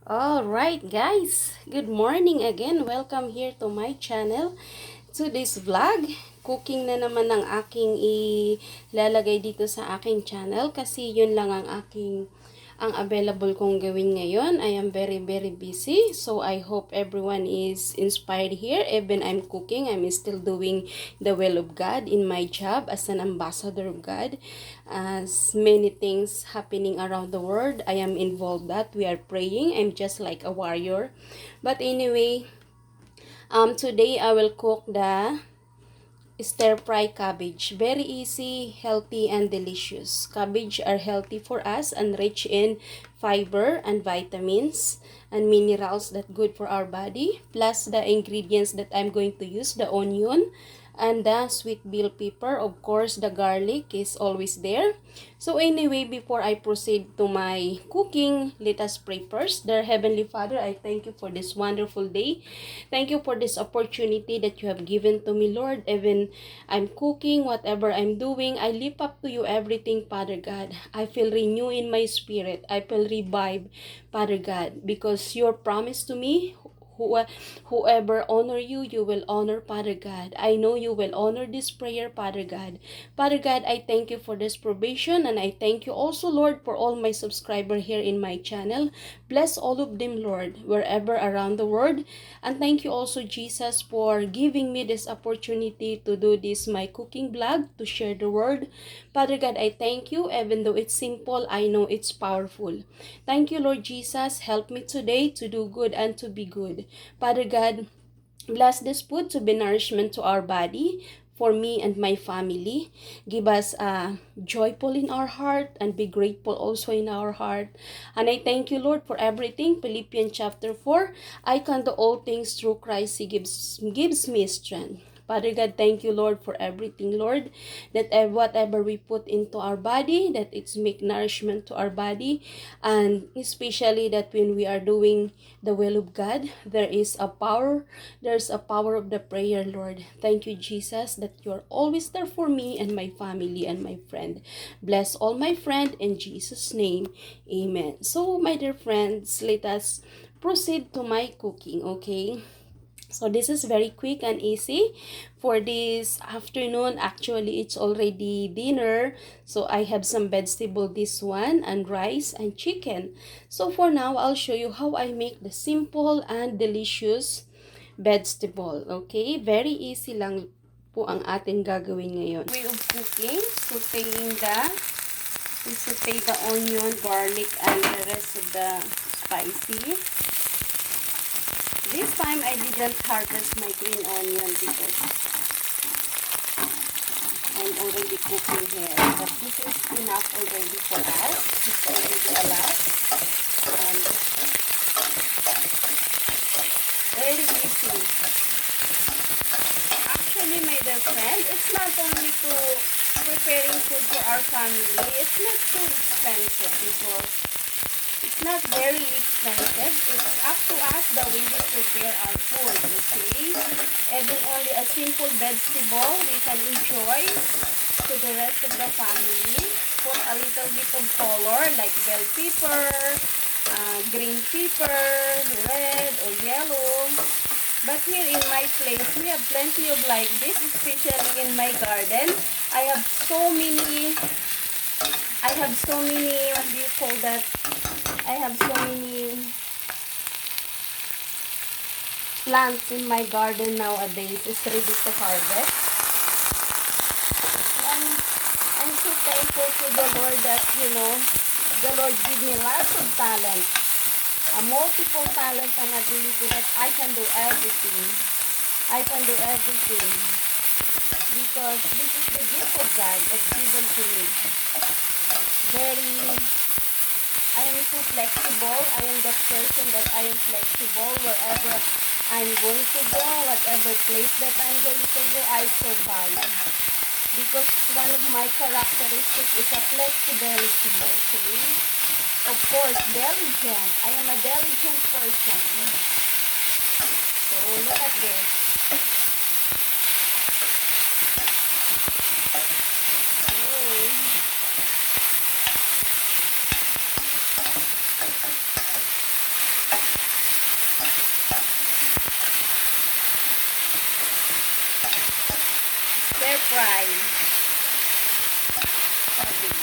Alright guys, good morning again. Welcome here to my channel. To this vlog, cooking na naman ang aking ilalagay dito sa aking channel kasi yun lang ang available kong gawin ngayon. I am very busy, so I hope everyone is inspired here. Even I'm cooking, I'm still doing the will of God in my job as an ambassador of God. As many things happening around the world, I am involved that we are praying. I'm just like a warrior. But anyway, today I will cook the stir fry cabbage. Very easy, healthy, and delicious. Cabbage are healthy for us and rich in fiber and vitamins and minerals that good for our body. Plus the ingredients that I'm going to use, the onion and the sweet bell pepper. Of course, the garlic is always there. So anyway, before I proceed to my cooking, let us pray first. Dear Heavenly Father, I thank you for this wonderful day. Thank you for this opportunity that you have given to me, Lord. Even I'm cooking, whatever I'm doing, I lift up to you everything, Father God. I feel renew in my spirit. I feel revive, Father God, because your promise to me, whoever honor you, you will honor, Father God. I know you will honor this prayer, Father God. Father God, I thank you for this provision, and I thank you also, Lord, for all my subscribers here in my channel. Bless all of them, Lord, wherever around the world. And thank you also, Jesus, for giving me this opportunity to do this, my cooking vlog, to share the word. Father God, I thank you. Even though it's simple, I know it's powerful. Thank you, Lord Jesus. Help me today to do good and to be good. Father God, bless this food to be nourishment to our body, for me and my family. Give us joyful in our heart and be grateful also in our heart. And I thank you, Lord, for everything. Philippians chapter 4, I can do all things through Christ. He gives me strength. Father God, thank you, Lord, for everything, Lord, that whatever we put into our body, that it's make nourishment to our body, and especially that when we are doing the will of God, there's a power of the prayer, Lord. Thank you, Jesus, that you're always there for me and my family and my friend. Bless all my friend in Jesus' name, amen. So, my dear friends, let us proceed to my cooking, okay? So this is very quick and easy for this afternoon. Actually, it's already dinner. So I have some vegetable, this one, and rice and chicken. So for now, I'll show you how I make the simple and delicious vegetable. Okay? Very easy lang po ang ating gagawin ngayon. Way of cooking, we saute the onion, garlic, and the rest of the spicy. This time, I didn't harvest my green onion because I'm already cooking here. But this is enough already for us. It's already a lot. And very easy. Actually, my dear friend, it's not only to preparing food for our family. It's not too expensive because it's not very expensive. It's up to us the way we prepare our food, okay? Even only a simple vegetable we can enjoy to the rest of the family. Put a little bit of color like bell pepper, green pepper, red or yellow. But here in my place, we have plenty of like this, especially in my garden. I have so many, what do you call that? I have so many plants in my garden nowadays. It's ready to harvest. And I'm so thankful to the Lord that, the Lord give me lots of talent. A multiple talent and ability that I can do everything. I can do everything. Because this is the gift of God that's given to me. I am so flexible. I am the person that I am flexible wherever I'm going to go, whatever place that I'm going to go, I survive. Because one of my characteristics is a flexibility, okay? Of course, diligent. I am a diligent person. So, look at this. Okay. fry cabbage.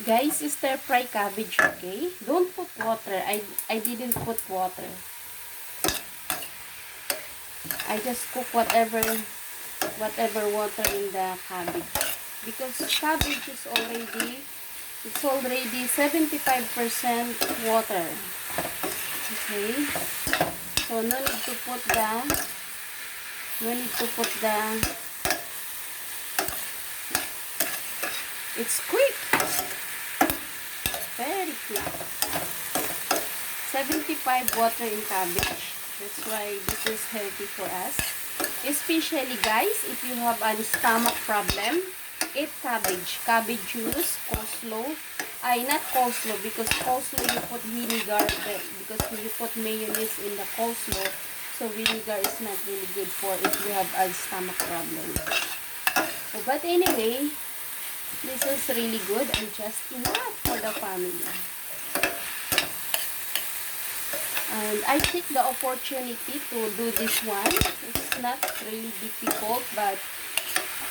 Guys, stir fry cabbage, okay? Don't put water. I didn't put water. I just cook whatever water in the cabbage, because cabbage is already, it's already 75% water. Okay, so no need to put the it's quick, very quick. 75 water in cabbage. That's why this is healthy for us. Especially guys, if you have a stomach problem, eat cabbage. Cabbage juice, coleslaw. Not coleslaw, because coleslaw you put vinegar, because you put mayonnaise in the coleslaw. So vinegar is not really good for if you have a stomach problem. So, but anyway, this is really good and just enough for the family. And I take the opportunity to do this one. It's not really difficult, but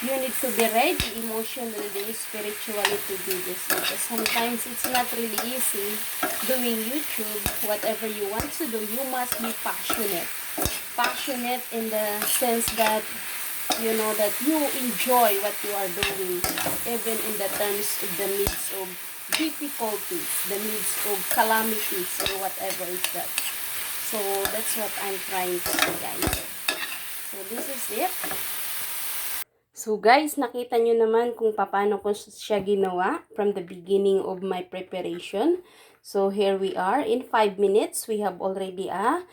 you need to be ready emotionally, spiritually to do this. Because sometimes it's not really easy doing YouTube. Whatever you want to do, you must be passionate. Passionate in the sense that, you know, that you enjoy what you are doing, even in the terms of the midst of difficulties, the midst of calamities, or whatever is that. So that's what I'm trying to do, guys. So this is it. So guys, nakita nyo naman kung paano ko siya ginawa from the beginning of my preparation. So here we are. In 5 minutes, we have already a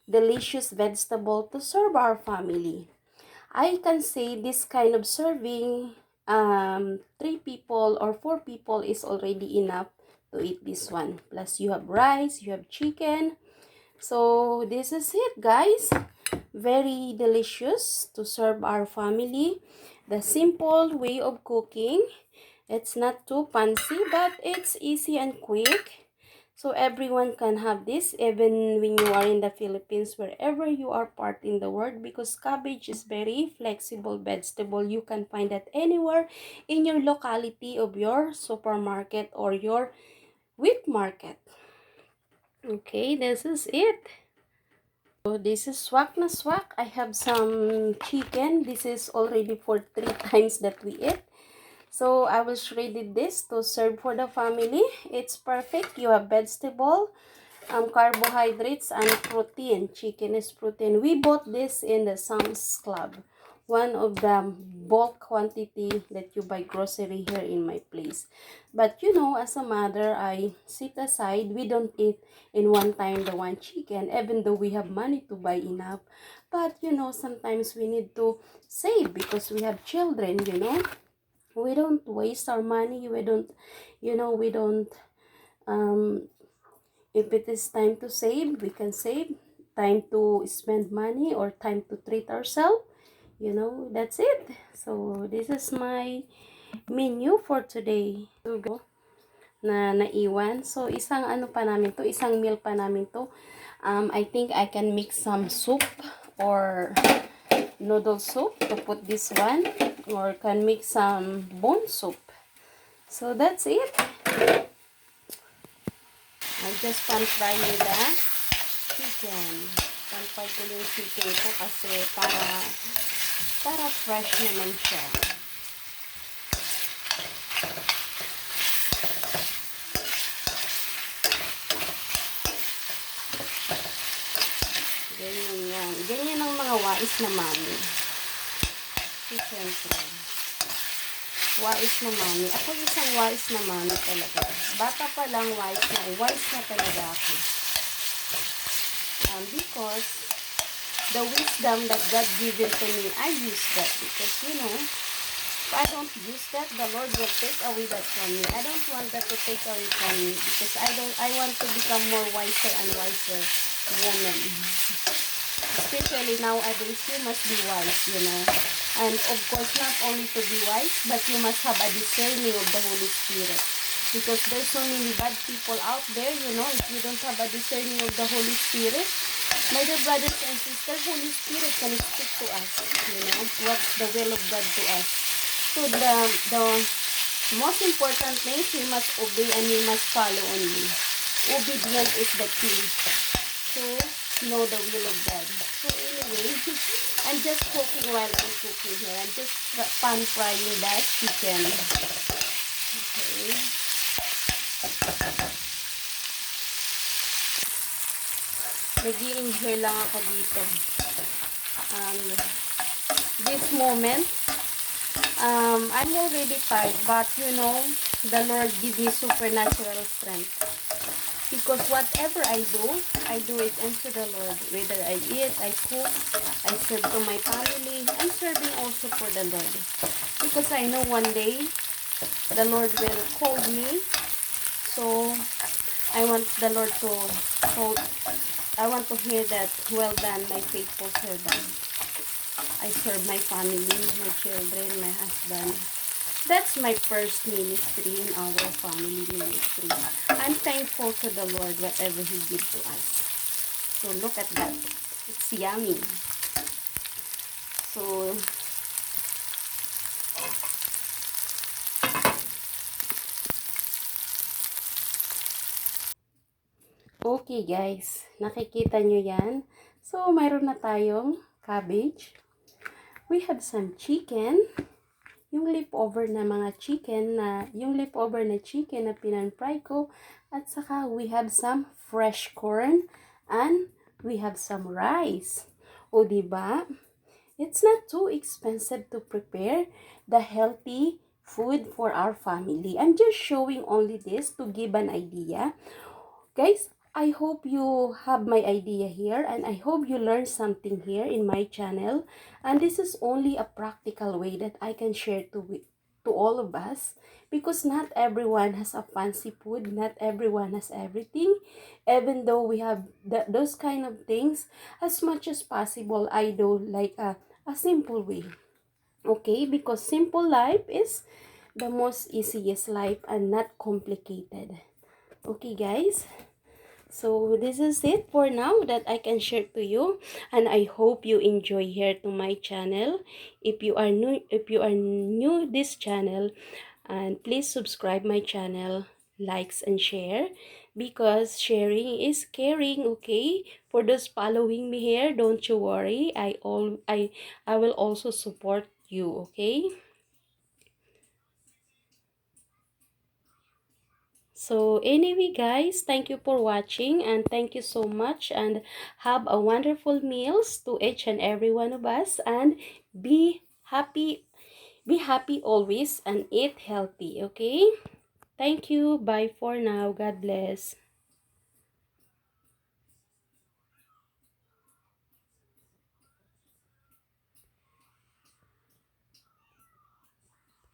delicious vegetable to serve our family. I can say this kind of serving, 3 people or 4 people is already enough to eat this one. Plus you have rice, you have chicken. So this is it, guys. Very delicious to serve our family. The simple way of cooking. It's not too fancy, but it's easy and quick. So everyone can have this, even when you are in the Philippines, wherever you are part in the world, because cabbage is very flexible vegetable. You can find that anywhere in your locality of your supermarket or your wheat market. Okay, this is it. So this is swak na swak. I have some chicken. This is already for 3 times that we eat. So I will shredded this to serve for the family. It's perfect. You have vegetable, carbohydrates, and protein. Chicken is protein. We bought this in the Sam's Club. One of the bulk quantity that you buy grocery here in my place. But you know, as a mother, I sit aside. We don't eat in one time the one chicken, even though we have money to buy enough. But you know, sometimes we need to save because we have children, you know. We don't waste our money. We don't, you know, we don't, if it is time to save, we can save. Time to spend money or time to treat ourselves. You know, that's it. So, this is my menu for today. Na naiwan. So, isang ano pa namin to, isang meal pa namin to. I think I can mix some soup or noodle soup to put this one, or can mix some bone soup. So, that's it. I just pan-fry the chicken. Pan-fry ko yung chicken ko kasi para fresh naman siya. Ganyan yan. Ganyan ang mga wais na mami. Siyempre. Wais na mami. Ako isang wais na mami talaga. Bata pa lang wais na talaga ako. Because the wisdom that God given to me, I use that. Because, you know, if I don't use that, the Lord will take away that from me. I don't want that to take away from me. Because I want to become more wiser and wiser woman. Especially nowadays, you must be wise, you know. And of course, not only to be wise, but you must have a discerning of the Holy Spirit. Because there's so many bad people out there, you know. If you don't have a discerning of the Holy Spirit, My dear brothers and sisters, Holy Spirit can speak to us, what's the will of God to us. So the most important thing, we must obey and we must follow only. Obedience is the key to know the will of God. So anyway, I'm just cooking while I'm cooking here. I'm just pan frying that chicken. Okay. Nag-i-inhale lang ako dito. This moment, I'm already tired, but the Lord give me supernatural strength. Because whatever I do it unto the Lord. Whether I eat, I cook, I serve to my family, I'm serving also for the Lord. Because I know one day, the Lord will call me. So, I want the Lord to, I want to hear that, well done, my faithful servant. I serve my family, my children, my husband. That's my first ministry in our family ministry. I'm thankful to the Lord whatever He gives to us. So look at that. It's yummy. So okay guys, nakikita nyo yan. So mayroon na tayong cabbage. We have some chicken. Yung leftover na mga chicken na pinanfry ko. At saka we have some fresh corn and we have some rice. O diba? It's not too expensive to prepare the healthy food for our family. I'm just showing only this to give an idea. Guys, I hope you have my idea here and I hope you learn something here in my channel. And this is only a practical way that I can share to all of us, because not everyone has a fancy food, not everyone has everything. Even though we have those kind of things, as much as possible, I do like a simple way. Okay, because simple life is the most easiest life and not complicated. Okay, guys. So this is it for now that I can share to you, and I hope you enjoy here to my channel. If you are new this channel, and please subscribe my channel, likes and share, because sharing is caring. Okay, for those following me here, don't you worry. I will also support you. Okay. So anyway guys, thank you for watching and thank you so much, and have a wonderful meals to each and every one of us, and be happy always and eat healthy. Okay, thank you, bye for now, God bless.